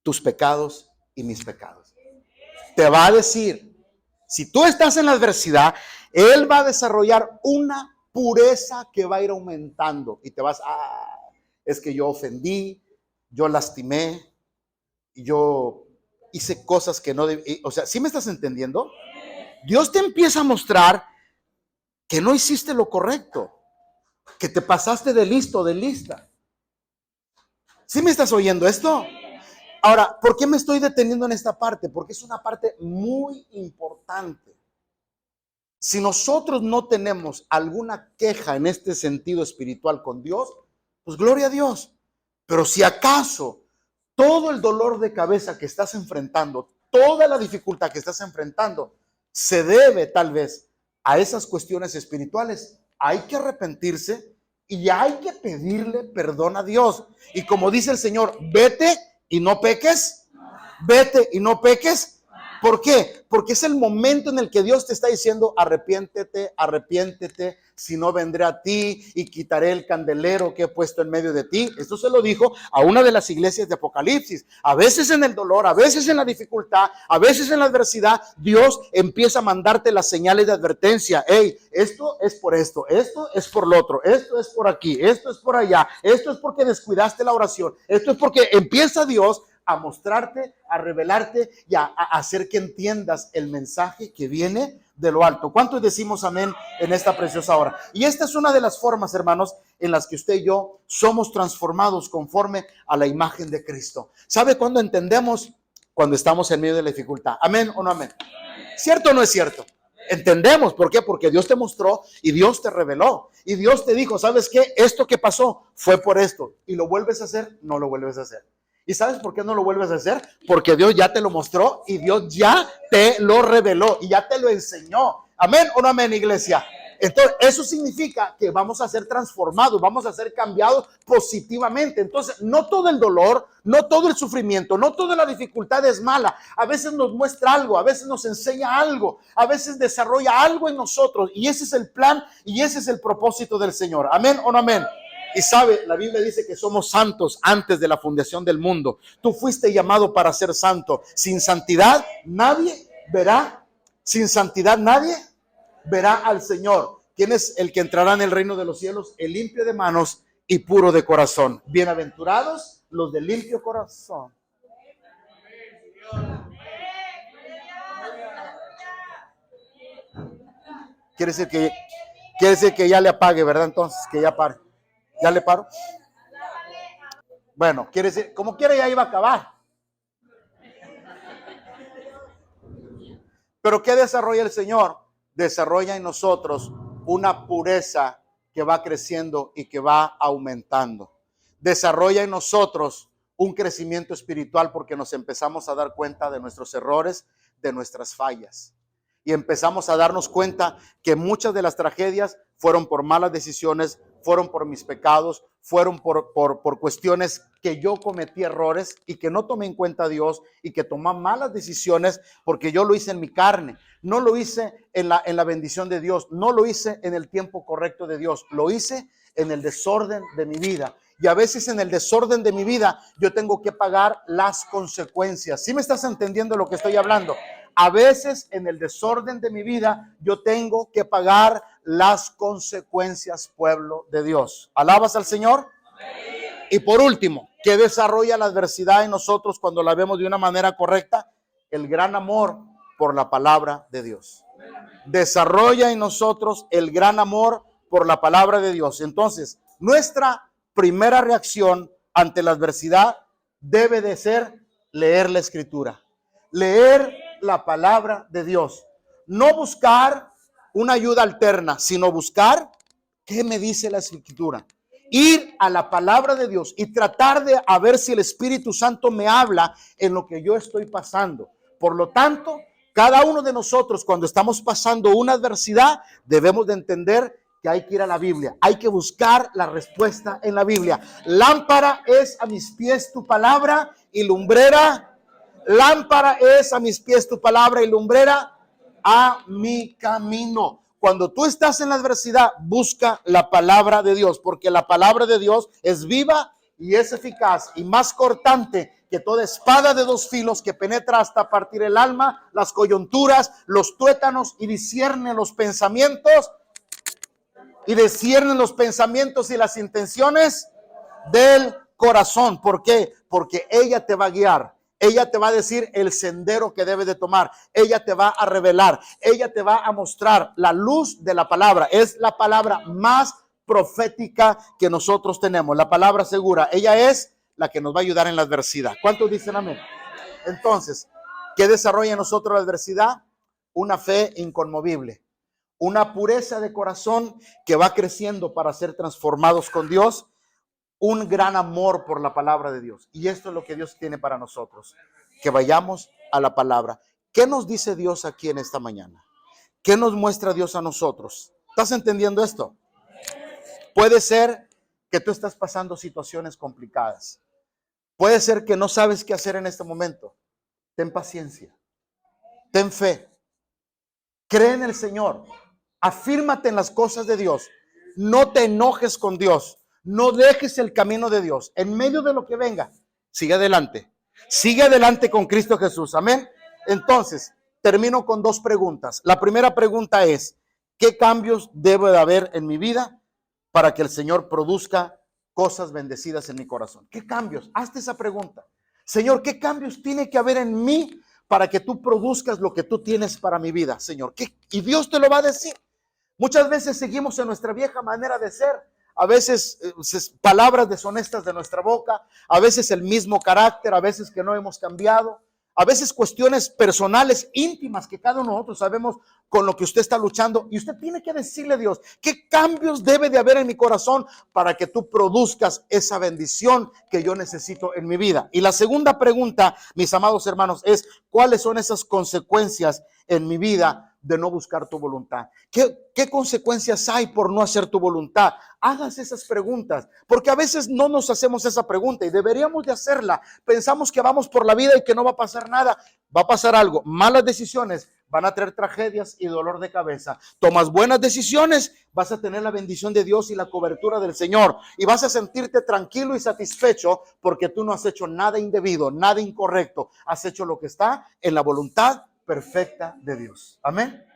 tus pecados y mis pecados. Te va a decir, si tú estás en la adversidad, Él va a desarrollar una pureza que va a ir aumentando y te vas es que yo ofendí, yo lastimé, yo hice cosas que no debí. O sea, ¿sí me estás entendiendo? Dios te empieza a mostrar que no hiciste lo correcto, que te pasaste de listo, de lista. ¿Sí me estás oyendo esto? Ahora, ¿por qué me estoy deteniendo en esta parte? Porque es una parte muy importante. Si nosotros no tenemos alguna queja en este sentido espiritual con Dios, pues gloria a Dios. Pero si acaso todo el dolor de cabeza que estás enfrentando, toda la dificultad que estás enfrentando, se debe tal vez a esas cuestiones espirituales, hay que arrepentirse y hay que pedirle perdón a Dios. Y como dice el Señor, vete y no peques. Vete y no peques. ¿Por qué? Porque es el momento en el que Dios te está diciendo: arrepiéntete, arrepiéntete, si no vendré a ti y quitaré el candelero que he puesto en medio de ti. Esto se lo dijo a una de las iglesias de Apocalipsis. A veces en el dolor, a veces en la dificultad, a veces en la adversidad, Dios empieza a mandarte las señales de advertencia. Hey, esto es por esto es por lo otro, esto es por aquí, esto es por allá, esto es porque descuidaste la oración, esto es porque empieza Dios a mostrarte, a revelarte y a hacer que entiendas el mensaje que viene de lo alto. ¿Cuántos decimos amén en esta preciosa hora? Y esta es una de las formas, hermanos, en las que usted y yo somos transformados conforme a la imagen de Cristo. ¿Sabe cuándo entendemos? Cuando estamos en medio de la dificultad. ¿Amén o no amén? ¿Cierto o no es cierto? Entendemos, ¿por qué? Porque Dios te mostró y Dios te reveló. Y Dios te dijo, ¿sabes qué? Esto que pasó fue por esto. ¿Y lo vuelves a hacer? No lo vuelves a hacer. ¿Y sabes por qué no lo vuelves a hacer? Porque Dios ya te lo mostró y Dios ya te lo reveló y ya te lo enseñó. ¿Amén o no amén, iglesia? Entonces, eso significa que vamos a ser transformados, vamos a ser cambiados positivamente. Entonces, no todo el dolor, no todo el sufrimiento, no toda la dificultad es mala. A veces nos muestra algo, a veces nos enseña algo, a veces desarrolla algo en nosotros. Y ese es el plan y ese es el propósito del Señor. ¿Amén o no amén? Y sabe, la Biblia dice que somos santos antes de la fundación del mundo. Tú fuiste llamado para ser santo. Sin santidad nadie verá. Sin santidad nadie verá al Señor. ¿Quién es el que entrará en el reino de los cielos? El limpio de manos y puro de corazón. Bienaventurados los de limpio corazón. Quiere decir que ya le apague, ¿verdad? Entonces, que ya pare. ¿Ya le paro? Bueno, quiere decir, como quiera ya iba a acabar. Pero ¿qué desarrolla el Señor? Desarrolla en nosotros una pureza que va creciendo y que va aumentando. Desarrolla en nosotros un crecimiento espiritual porque nos empezamos a dar cuenta de nuestros errores, de nuestras fallas. Y empezamos a darnos cuenta que muchas de las tragedias fueron por malas decisiones, fueron por mis pecados, fueron por cuestiones que yo cometí errores y que no tomé en cuenta a Dios y que tomé malas decisiones porque yo lo hice en mi carne. No lo hice en la bendición de Dios, no lo hice en el tiempo correcto de Dios, lo hice en el desorden de mi vida. Y a veces en el desorden de mi vida yo tengo que pagar las consecuencias. ¿Sí me estás entendiendo lo que estoy hablando? A veces en el desorden de mi vida yo tengo que pagar las consecuencias, pueblo de Dios. ¿Alabas al Señor? Y por último, ¿qué desarrolla la adversidad en nosotros cuando la vemos de una manera correcta? El gran amor por la palabra de Dios. Desarrolla en nosotros el gran amor por la palabra de Dios. Entonces, nuestra primera reacción ante la adversidad debe de ser leer la Escritura. Leer la palabra de Dios. No buscar una ayuda alterna, sino buscar qué me dice la Escritura. Ir a la palabra de Dios y tratar de a ver si el Espíritu Santo me habla en lo que yo estoy pasando. Por lo tanto, cada uno de nosotros cuando estamos pasando una adversidad debemos de entender que hay que ir a la Biblia, hay que buscar la respuesta en la Biblia. Lámpara es a mis pies tu palabra y lumbrera. Lámpara es a mis pies tu palabra y lumbrera a mi camino. Cuando tú estás en la adversidad, busca la palabra de Dios, porque la palabra de Dios es viva y es eficaz y más cortante que toda espada de dos filos que penetra hasta partir el alma, las coyunturas, los tuétanos y discierne los pensamientos y las intenciones del corazón. ¿Por qué? Porque ella te va a guiar. Ella te va a decir el sendero que debe de tomar. Ella te va a revelar. Ella te va a mostrar la luz de la palabra. Es la palabra más profética que nosotros tenemos. La palabra segura. Ella es la que nos va a ayudar en la adversidad. ¿Cuántos dicen amén? Entonces, ¿qué desarrolla en nosotros la adversidad? Una fe inconmovible. Una pureza de corazón que va creciendo para ser transformados con Dios. Un gran amor por la palabra de Dios. Y esto es lo que Dios tiene para nosotros. Que vayamos a la palabra. ¿Qué nos dice Dios aquí en esta mañana? ¿Qué nos muestra Dios a nosotros? ¿Estás entendiendo esto? Puede ser que tú estás pasando situaciones complicadas. Puede ser que no sabes qué hacer en este momento. Ten paciencia. Ten fe. Cree en el Señor. Afírmate en las cosas de Dios. No te enojes con Dios. No dejes el camino de Dios. En medio de lo que venga, sigue adelante. Sigue adelante con Cristo Jesús. Amén. Entonces, termino con dos preguntas. La primera pregunta es, ¿qué cambios debe de haber en mi vida para que el Señor produzca cosas bendecidas en mi corazón? ¿Qué cambios? Hazte esa pregunta. Señor, ¿qué cambios tiene que haber en mí para que tú produzcas lo que tú tienes para mi vida, Señor? Y Dios te lo va a decir. Muchas veces seguimos en nuestra vieja manera de ser. A veces palabras deshonestas de nuestra boca, a veces el mismo carácter, a veces que no hemos cambiado, a veces cuestiones personales, íntimas, que cada uno de nosotros sabemos con lo que usted está luchando, y usted tiene que decirle a Dios qué cambios debe de haber en mi corazón para que tú produzcas esa bendición que yo necesito en mi vida. Y la segunda pregunta, mis amados hermanos, es ¿cuáles son esas consecuencias en mi vida de no buscar tu voluntad? ¿Qué consecuencias hay por no hacer tu voluntad? Hagas esas preguntas, porque a veces no nos hacemos esa pregunta y deberíamos de hacerla. Pensamos que vamos por la vida y que no va a pasar nada. Va a pasar algo. Malas decisiones van a traer tragedias y dolor de cabeza. Tomas buenas decisiones, vas a tener la bendición de Dios y la cobertura del Señor, y vas a sentirte tranquilo y satisfecho porque tú no has hecho nada indebido, nada incorrecto. Has hecho lo que está en la voluntad perfecta de Dios. Amén.